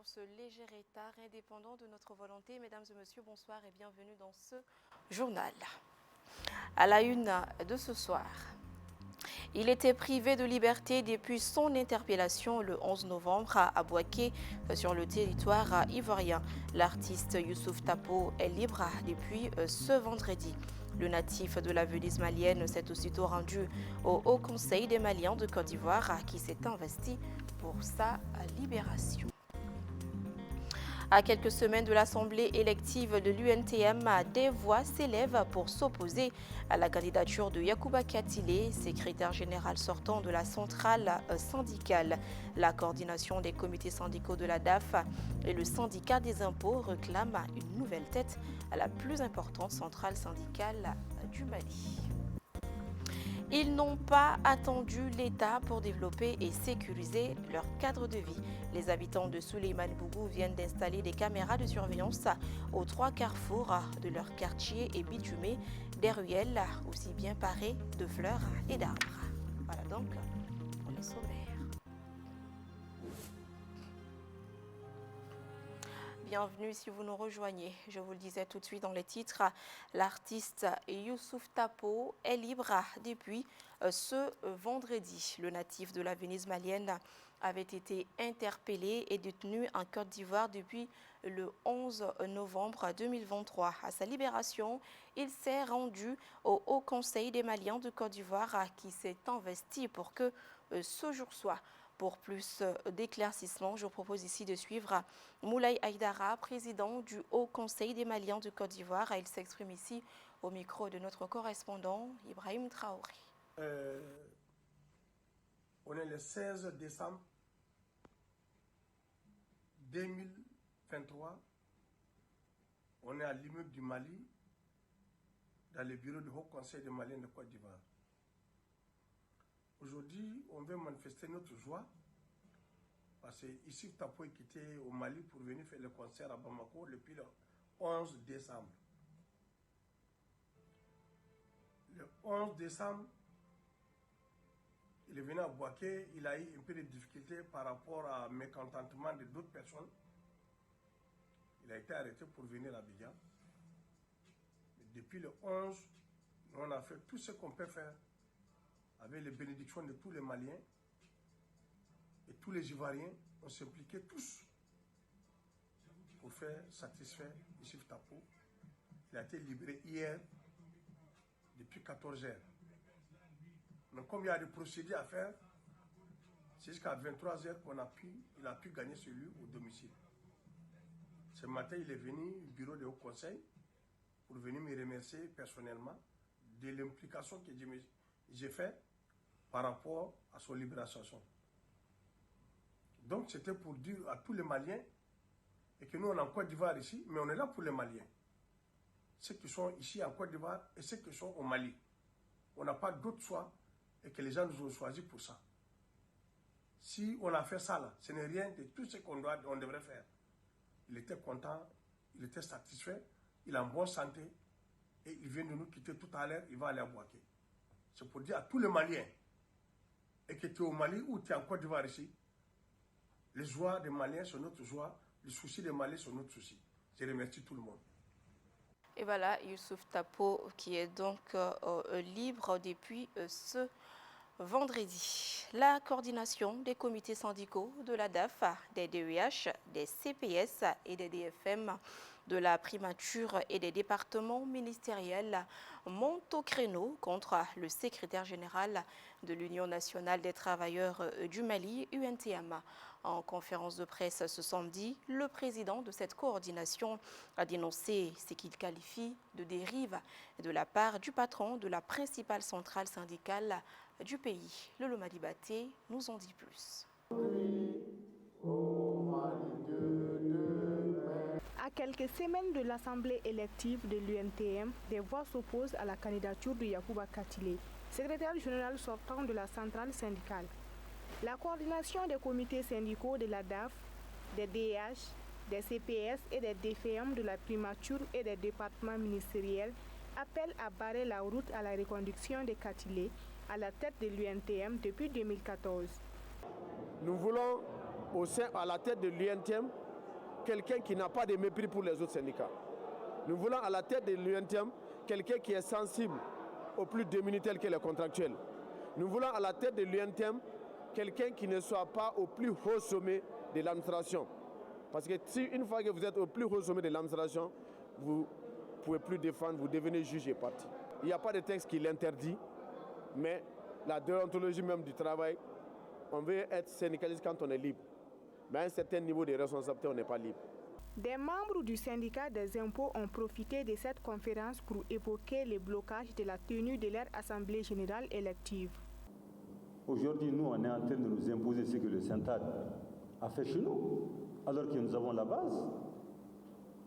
pour ce léger retard indépendant de notre volonté. Mesdames et messieurs, bonsoir et bienvenue dans ce journal. À la une de ce soir, il était privé de liberté depuis son interpellation le 11 novembre à Bouaké sur le territoire ivoirien. L'artiste Youssouf Tapo est libre depuis ce vendredi. Le natif de la Venise malienne s'est aussitôt rendu au Haut Conseil des Maliens de Côte d'Ivoire qui s'est investi pour sa libération. À quelques semaines de l'Assemblée élective de l'UNTM, des voix s'élèvent pour s'opposer à la candidature de Yacouba Katile, secrétaire général sortant de la centrale syndicale. La coordination des comités syndicaux de la DAF et le syndicat des impôts réclament une nouvelle tête à la plus importante centrale syndicale du Mali. Ils n'ont pas attendu l'État pour développer et sécuriser leur cadre de vie. Les habitants de Souleymane Bougou viennent d'installer des caméras de surveillance aux 3 carrefours de leur quartier et bitumés des ruelles aussi bien parées de fleurs et d'arbres. Voilà donc pour le sommaire. Bienvenue si vous nous rejoignez. Je vous le disais tout de suite dans les titres, l'artiste Youssouf Tapo est libre depuis ce vendredi. Le natif de la Venise malienne avait été interpellé et détenu en Côte d'Ivoire depuis le 11 novembre 2023. À sa libération, il s'est rendu au Haut Conseil des Maliens de Côte d'Ivoire qui s'est investi pour que ce jour soit. Pour plus d'éclaircissements, je vous propose ici de suivre Moulay Aïdara, président du Haut Conseil des Maliens de Côte d'Ivoire. Il s'exprime ici au micro de notre correspondant Ibrahim Traoré. On est le 16 décembre 2023. On est à l'immeuble du Mali, dans le bureau du Haut Conseil des Maliens de Côte d'Ivoire. Aujourd'hui, on veut manifester notre joie parce que Youssouf Tapo est quitté au Mali pour venir faire le concert à Bamako depuis le 11 décembre. Le 11 décembre, il est venu à Bouaké, il a eu un peu de difficultés par rapport à mécontentement de d'autres personnes. Il a été arrêté pour venir à Abidjan. Depuis le 11, on a fait tout ce qu'on peut faire avec les bénédictions de tous les Maliens et tous les Ivoiriens. On s'impliquait tous pour faire satisfaire Youssouf Tapo. Il a été libéré hier depuis 14 heures. Mais comme il y a des procédures à faire, c'est jusqu'à 23 heures qu'il a pu gagner celui au domicile. Ce matin, il est venu au bureau du Haut Conseil pour venir me remercier personnellement de l'implication que j'ai faite par rapport à son libération. Donc c'était pour dire à tous les Maliens, et que nous on est en Côte d'Ivoire ici, mais on est là pour les Maliens. Ceux qui sont ici en Côte d'Ivoire et ceux qui sont au Mali. On n'a pas d'autre choix et que les gens nous ont choisi pour ça. Si on a fait ça là, ce n'est rien de tout ce qu'on devrait faire. Il était content, il était satisfait, il est en bonne santé et il vient de nous quitter tout à l'heure, il va aller à Bouaké. C'est pour dire à tous les Maliens, et que tu es au Mali ou tu es en Côte d'Ivoire ici, les joies des Maliens sont notre joie, les soucis des Maliens sont notre souci. Je remercie tout le monde. Et voilà, Youssouf Tapo qui est donc libre depuis ce vendredi. La coordination des comités syndicaux de la DAF, des DEH, des CPS et des DFM, de la primature et des départements ministériels montent au créneau contre le secrétaire général de l'Union nationale des travailleurs du Mali, UNTM. En conférence de presse ce samedi, le président de cette coordination a dénoncé ce qu'il qualifie de dérive de la part du patron de la principale centrale syndicale du pays. Lolo Madibaté nous en dit plus. À quelques semaines de l'Assemblée élective de l'UNTM, des voix s'opposent à la candidature de Yacouba Katile, secrétaire général sortant de la centrale syndicale. La coordination des comités syndicaux de la DAF, des DH, des CPS et des DFM de la primature et des départements ministériels appelle à barrer la route à la reconduction de Katile à la tête de l'UNTM depuis 2014. Nous voulons, à la tête de l'UNTM, quelqu'un qui n'a pas de mépris pour les autres syndicats. Nous voulons à la tête de l'UNTM quelqu'un qui est sensible aux plus démunis tels que les contractuels. Nous voulons à la tête de l'UNTM quelqu'un qui ne soit pas au plus haut sommet de l'administration. Parce que si une fois que vous êtes au plus haut sommet de l'administration, vous ne pouvez plus défendre, vous devenez juge et parti. Il n'y a pas de texte qui l'interdit, mais la déontologie même du travail, on veut être syndicaliste quand on est libre. Mais à un certain niveau de responsabilité, on n'est pas libre. Des membres du syndicat des impôts ont profité de cette conférence pour évoquer les blocages de la tenue de leur assemblée générale élective. Aujourd'hui, nous, on est en train de nous imposer ce que le Syntad a fait chez nous, alors que nous avons la base.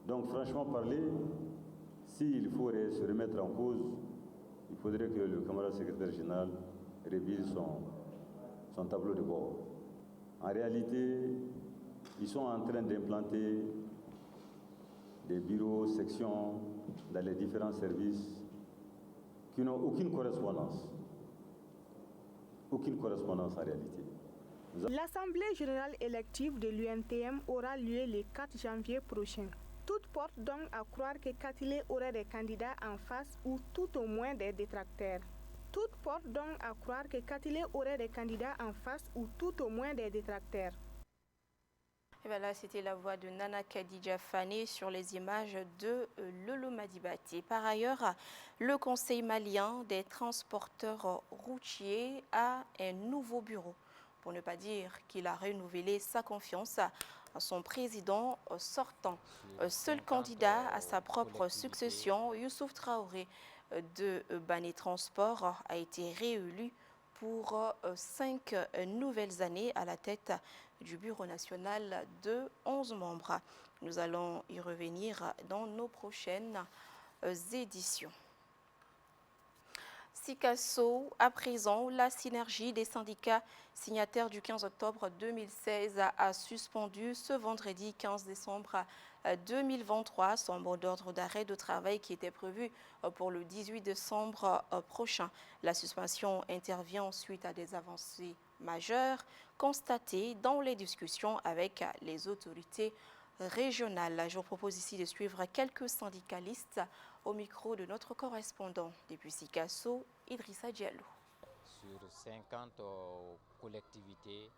Donc, franchement parler, s'il faut se remettre en cause, il faudrait que le camarade secrétaire général révise son tableau de bord. En réalité, ils sont en train d'implanter des bureaux, sections dans les différents services qui n'ont aucune correspondance. Aucune correspondance en réalité. L'Assemblée générale élective de l'UNTM aura lieu le 4 janvier prochain. Toute porte donc à croire que Katilé aurait des candidats en face ou tout au moins des détracteurs. Toute porte donc à croire que Katilé aurait des candidats en face ou tout au moins des détracteurs. Et bien là, c'était la voix de Nana Khadija Fane sur les images de Lolo Madibati. Par ailleurs, le Conseil malien des transporteurs routiers a un nouveau bureau, pour ne pas dire qu'il a renouvelé sa confiance à son président sortant. Seul candidat à sa propre succession, Youssouf Traoré de Bani Transport a été réélu pour 5 nouvelles années à la tête du Bureau national de 11 membres. Nous allons y revenir dans nos prochaines éditions. Sikasso, à présent, la synergie des syndicats signataires du 15 octobre 2016 a suspendu ce vendredi 15 décembre 2023 son mot d'ordre d'arrêt de travail qui était prévu pour le 18 décembre prochain. La suspension intervient suite à des avancées majeures constatées dans les discussions avec les autorités régionales. Je vous propose ici de suivre quelques syndicalistes au micro de notre correspondant depuis Sikasso, Idrissa Diallo. Sur 50 collectivités,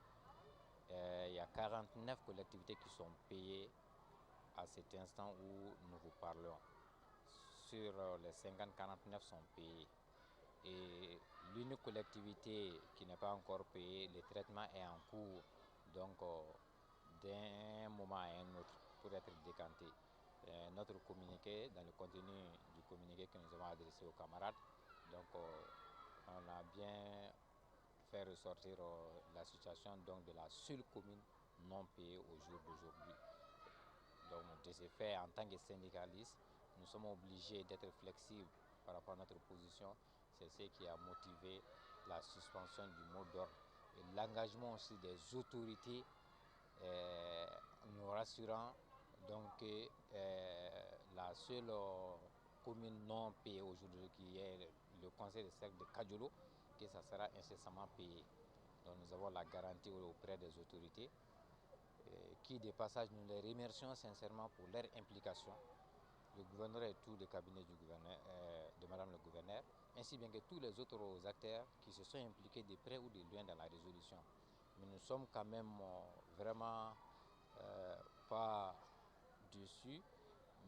il y a 49 collectivités qui sont payées à cet instant où nous vous parlons. Sur les 50, 49 sont payés. Et l'unique collectivité qui n'est pas encore payée, le traitement est en cours, donc d'un moment à un autre pour être décanté. Notre communiqué, dans le contenu du communiqué que nous avons adressé aux camarades, donc on a bien fait ressortir la situation donc, de la seule commune non payée au jour d'aujourd'hui. Donc de ce fait, en tant que syndicaliste, nous sommes obligés d'être flexibles par rapport à notre position. C'est ce qui a motivé la suspension du mot d'ordre et l'engagement aussi des autorités nous rassurant donc la seule commune non payée aujourd'hui qui est le conseil de cercle de Kadjolo, que ça sera incessamment payé. Donc nous avons la garantie auprès des autorités qui de passage nous les remercions sincèrement pour leur implication. Le gouverneur et tout le cabinet du gouverneur, de madame le gouverneur, ainsi bien que tous les autres acteurs qui se sont impliqués de près ou de loin dans la résolution. Mais nous sommes quand même vraiment pas dessus,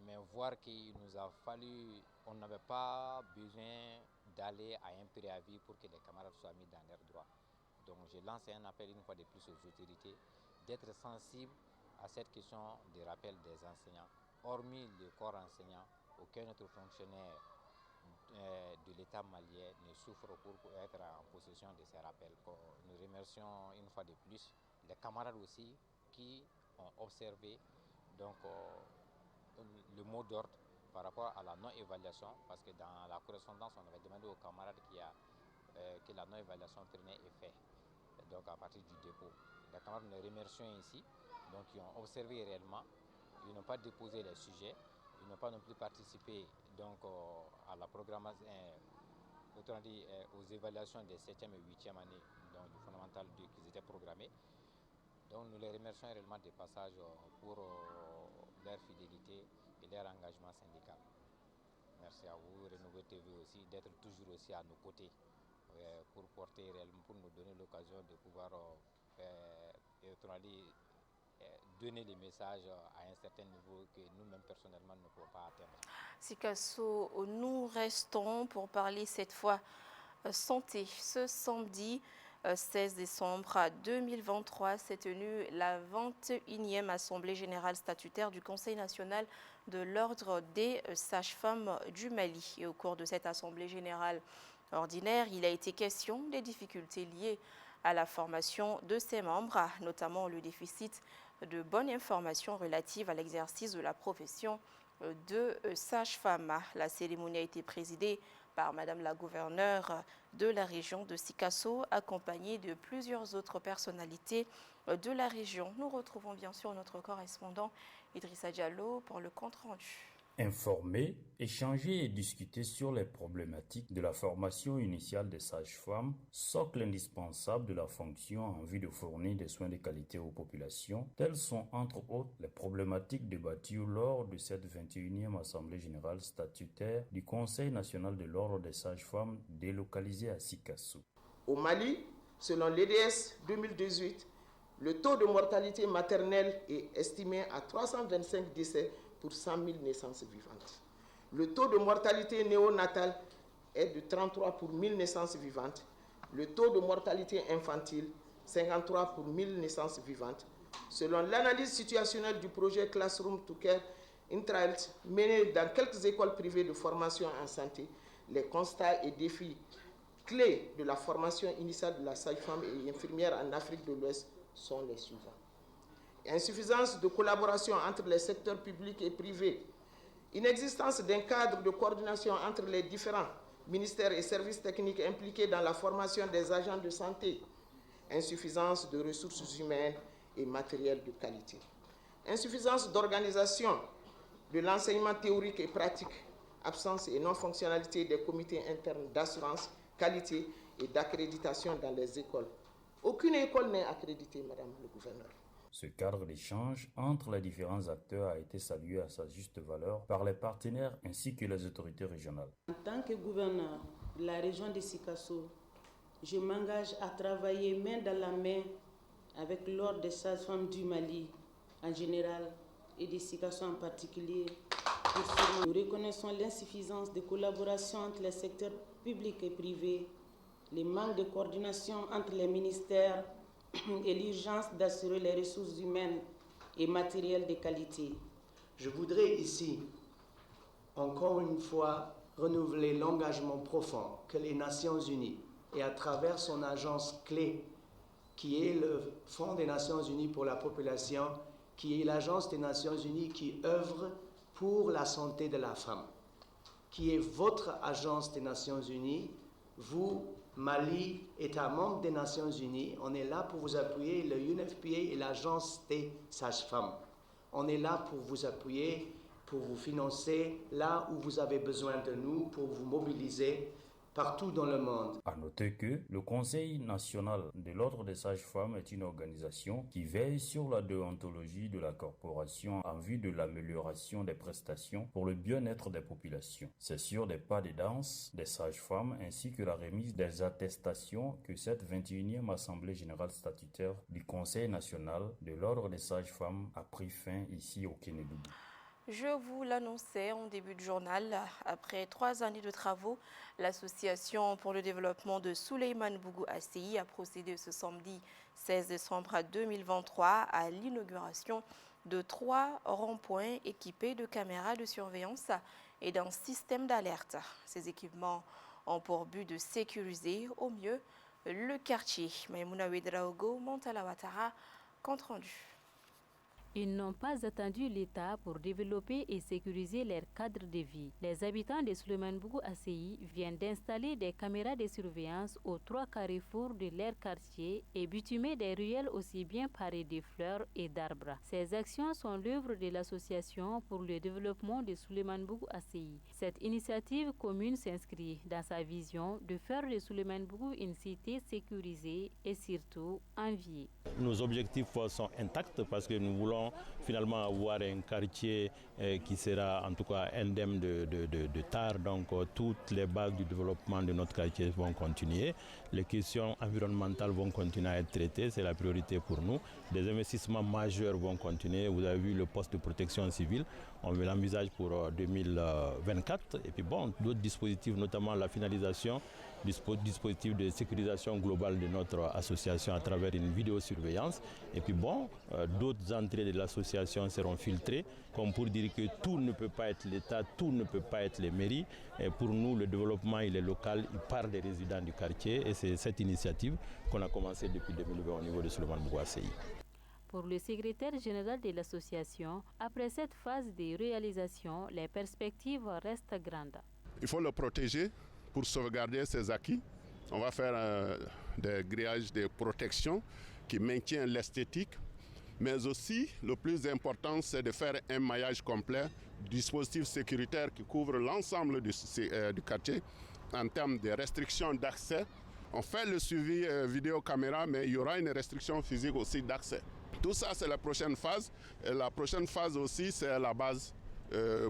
mais voir qu'il nous a fallu, on n'avait pas besoin d'aller à un préavis pour que les camarades soient mis dans leurs droits. Donc je lance un appel une fois de plus aux autorités d'être sensibles à cette question des rappels des enseignants. Hormis le corps enseignant, aucun autre fonctionnaire de l'État malien ne souffre pour être en possession de ces rappels. Nous remercions une fois de plus les camarades aussi qui ont observé donc, le mot d'ordre par rapport à la non-évaluation, parce que dans la correspondance, on avait demandé aux camarades que la non-évaluation prenait effet, donc à partir du dépôt. Les camarades nous remercions ici, donc ils ont observé réellement, ils n'ont pas déposé les sujets, ils n'ont pas non plus participé donc, à la programmation, autrement dit aux évaluations des 7e et 8e années donc, du fondamental 2 qui étaient programmés. Donc nous les remercions réellement des passages pour leur fidélité et leur engagement syndical. Merci à vous, Renouveau TV aussi, d'être toujours aussi à nos côtés pour porter réellement, pour nous donner l'occasion de pouvoir donner les messages à un certain niveau que nous-mêmes personnellement ne pouvons pas atteindre. Sikasso, nous restons pour parler cette fois santé. Ce samedi 16 décembre 2023 s'est tenue la 21e Assemblée générale statutaire du Conseil national de l'Ordre des sages-femmes du Mali. Et au cours de cette Assemblée générale ordinaire, il a été question des difficultés liées à la formation de ses membres, notamment le déficit de bonne information relative à l'exercice de la profession de sage-femme. La cérémonie a été présidée par Madame la gouverneure de la région de Sikasso, accompagnée de plusieurs autres personnalités de la région. Nous retrouvons bien sûr notre correspondant Idrissa Diallo pour le compte-rendu. Informer, échanger et discuter sur les problématiques de la formation initiale des sages-femmes, socle indispensable de la fonction en vue de fournir des soins de qualité aux populations, telles sont entre autres les problématiques débattues lors de cette 21e Assemblée générale statutaire du Conseil national de l'Ordre des sages-femmes délocalisé à Sikasso. Au Mali, selon l'EDS 2018, le taux de mortalité maternelle est estimé à 325 décès pour 100 000 naissances vivantes. Le taux de mortalité néonatale est de 33 pour 1000 naissances vivantes. Le taux de mortalité infantile, 53 pour 1000 naissances vivantes. Selon l'analyse situationnelle du projet Classroom to Care Intra-Health mené dans quelques écoles privées de formation en santé, les constats et défis clés de la formation initiale de la sage-femme et infirmière en Afrique de l'Ouest sont les suivants. Insuffisance de collaboration entre les secteurs publics et privés, inexistence d'un cadre de coordination entre les différents ministères et services techniques impliqués dans la formation des agents de santé, insuffisance de ressources humaines et matériel de qualité, insuffisance d'organisation de l'enseignement théorique et pratique, absence et non-fonctionnalité des comités internes d'assurance, qualité et d'accréditation dans les écoles. Aucune école n'est accréditée, Madame le gouverneur. Ce cadre d'échange entre les différents acteurs a été salué à sa juste valeur par les partenaires ainsi que les autorités régionales. En tant que gouverneur de la région de Sikasso, je m'engage à travailler main dans la main avec l'Ordre des sages-femmes du Mali en général et de Sikasso en particulier. Nous reconnaissons l'insuffisance de collaboration entre les secteurs publics et privés, les manques de coordination entre les ministères et l'urgence d'assurer les ressources humaines et matérielles de qualité. Je voudrais ici, encore une fois, renouveler l'engagement profond que les Nations Unies, et à travers son agence clé, qui est le Fonds des Nations Unies pour la population, qui est l'agence des Nations Unies qui œuvre pour la santé de la femme, qui est votre agence des Nations Unies, vous, Mali, État membre des Nations Unies, on est là pour vous appuyer, le UNFPA et l'Agence des sages-femmes. On est là pour vous appuyer, pour vous financer là où vous avez besoin de nous, pour vous mobiliser partout dans le monde. À noter que le Conseil national de l'Ordre des sages-femmes est une organisation qui veille sur la déontologie de la corporation en vue de l'amélioration des prestations pour le bien-être des populations. C'est sur des pas de danse des sages-femmes ainsi que la remise des attestations que cette 21e Assemblée générale statutaire du Conseil national de l'Ordre des sages-femmes a pris fin ici au Kénédougou. Je vous l'annonçais en début de journal, après 3 années de travaux, l'Association pour le développement de Souleymane Bougou ACI a procédé ce samedi 16 décembre 2023 à l'inauguration de 3 ronds-points équipés de caméras de surveillance et d'un système d'alerte. Ces équipements ont pour but de sécuriser au mieux le quartier. Maïmouna Ouedraogo, Montala Ouattara, compte rendu. Ils n'ont pas attendu l'État pour développer et sécuriser leur cadre de vie. Les habitants de Souleymane Bougou ACI viennent d'installer des caméras de surveillance aux 3 carrefours de leur quartier et bitumer des ruelles aussi bien parées de fleurs et d'arbres. Ces actions sont l'œuvre de l'Association pour le développement de Souleymane Bougou ACI. Cette initiative commune s'inscrit dans sa vision de faire de Souleymane Bougou une cité sécurisée et surtout enviée. Nos objectifs sont intacts parce que nous voulons allons finalement avoir un quartier qui sera en tout cas indemne de tard. Donc toutes les bases du développement de notre quartier vont continuer. Les questions environnementales vont continuer à être traitées, c'est la priorité pour nous. Des investissements majeurs vont continuer. Vous avez vu le poste de protection civile, on l'envisage pour 2024. Et puis bon, d'autres dispositifs, notamment la finalisation du dispositif de sécurisation globale de notre association à travers une vidéosurveillance. Et puis bon, d'autres entrées de l'association seront filtrées, comme pour dire que tout ne peut pas être l'État, tout ne peut pas être les mairies. Et pour nous, le développement, il est local, il part des résidents du quartier. Et c'est cette initiative qu'on a commencée depuis 2020 au niveau de Souleymane Bougou ACI. Pour le secrétaire général de l'association, après cette phase de réalisation, les perspectives restent grandes. Il faut le protéger pour sauvegarder ses acquis. On va faire des grillages de protection qui maintiennent l'esthétique. Mais aussi, le plus important, c'est de faire un maillage complet, dispositif sécuritaire qui couvre l'ensemble du quartier en termes de restrictions d'accès. On fait le suivi vidéo-caméra, mais il y aura une restriction physique aussi d'accès. Tout ça, c'est la prochaine phase. Et la prochaine phase aussi, c'est la base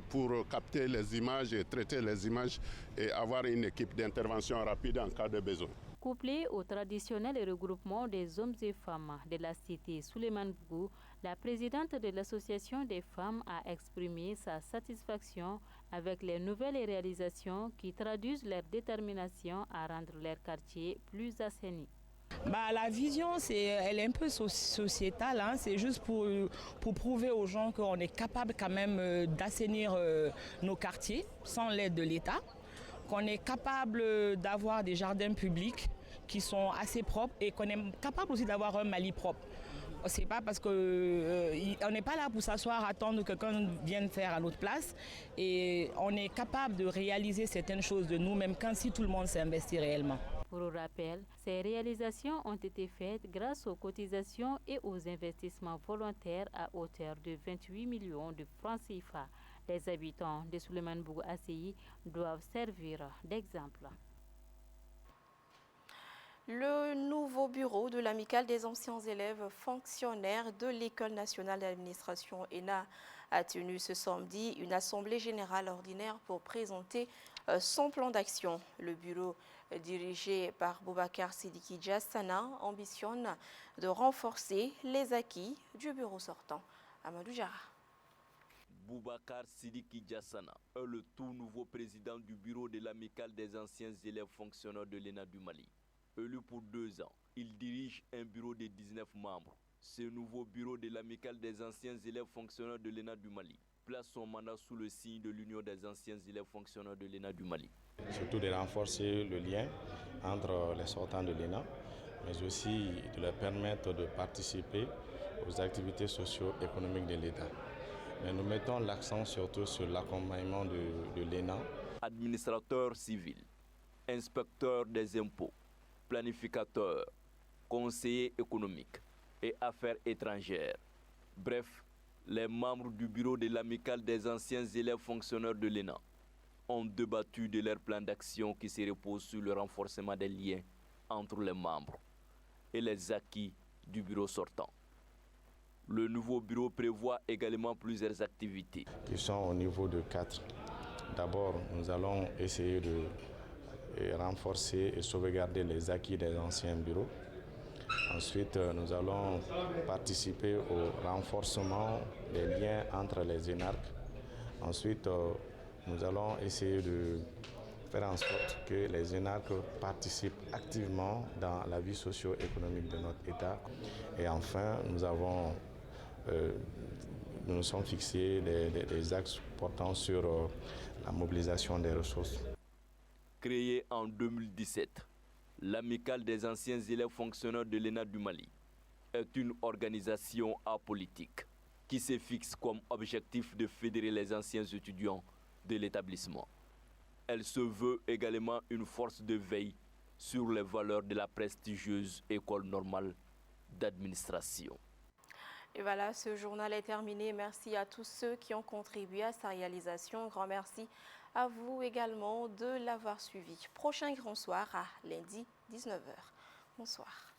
pour capter les images et traiter les images et avoir une équipe d'intervention rapide en cas de besoin. Couplée au traditionnel regroupement des hommes et femmes de la cité Souleymane Bougou, la présidente de l'association des femmes a exprimé sa satisfaction avec les nouvelles réalisations qui traduisent leur détermination à rendre leur quartier plus assaini. La vision, elle est un peu sociétale, hein. C'est juste pour prouver aux gens qu'on est capable quand même d'assainir nos quartiers sans l'aide de l'État, qu'on est capable d'avoir des jardins publics qui sont assez propres et qu'on est capable aussi d'avoir un Mali propre. C'est pas parce qu'on n'est pas là pour s'asseoir, attendre que quelqu'un vienne faire à notre place, et on est capable de réaliser certaines choses de nous-mêmes quand si tout le monde s'investit réellement. Pour rappel, ces réalisations ont été faites grâce aux cotisations et aux investissements volontaires à hauteur de 28 millions de francs CFA. Les habitants de Souleymane Bougou ACI doivent servir d'exemple. Le nouveau bureau de l'Amicale des anciens élèves fonctionnaires de l'École nationale d'administration ENA a tenu ce samedi une assemblée générale ordinaire pour présenter son plan d'action. Le bureau dirigé par Boubacar Sidiki Djassana ambitionne de renforcer les acquis du bureau sortant. Amadou Jara. Boubacar Sidiki Djassana est le tout nouveau président du bureau de l'Amicale des anciens élèves fonctionnaires de l'ENA du Mali. Élu pour 2 ans, il dirige un bureau de 19 membres. Ce nouveau bureau de l'Amicale des anciens élèves fonctionnaires de l'ENA du Mali place son mandat sous le signe de l'Union des anciens élèves fonctionnaires de l'ENA du Mali. Surtout de renforcer le lien entre les sortants de l'ENA, mais aussi de leur permettre de participer aux activités socio-économiques de l'État. Mais nous mettons l'accent surtout sur l'accompagnement de l'ENA. Administrateur civil, inspecteur des impôts, planificateur, conseiller économique et affaires étrangères. Bref, les membres du bureau de l'Amicale des anciens élèves fonctionnaires de l'ENA ont débattu de leur plan d'action qui se repose sur le renforcement des liens entre les membres et les acquis du bureau sortant. Le nouveau bureau prévoit également plusieurs activités. Qui sont au niveau de 4. D'abord, nous allons essayer de renforcer et sauvegarder les acquis des anciens bureaux. Ensuite, nous allons participer au renforcement des liens entre les énarques. Ensuite, nous allons essayer de faire en sorte que les énarques participent activement dans la vie socio-économique de notre État. Et enfin, nous nous sommes fixés des axes portant sur la mobilisation des ressources. Créée en 2017, l'Amicale des anciens élèves fonctionnaires de l'ENA du Mali est une organisation apolitique qui se fixe comme objectif de fédérer les anciens étudiants de l'établissement. Elle se veut également une force de veille sur les valeurs de la prestigieuse École normale d'administration. Et voilà, ce journal est terminé. Merci à tous ceux qui ont contribué à sa réalisation. Grand merci à vous également de l'avoir suivi. Prochain grand soir à lundi 19h. Bonsoir.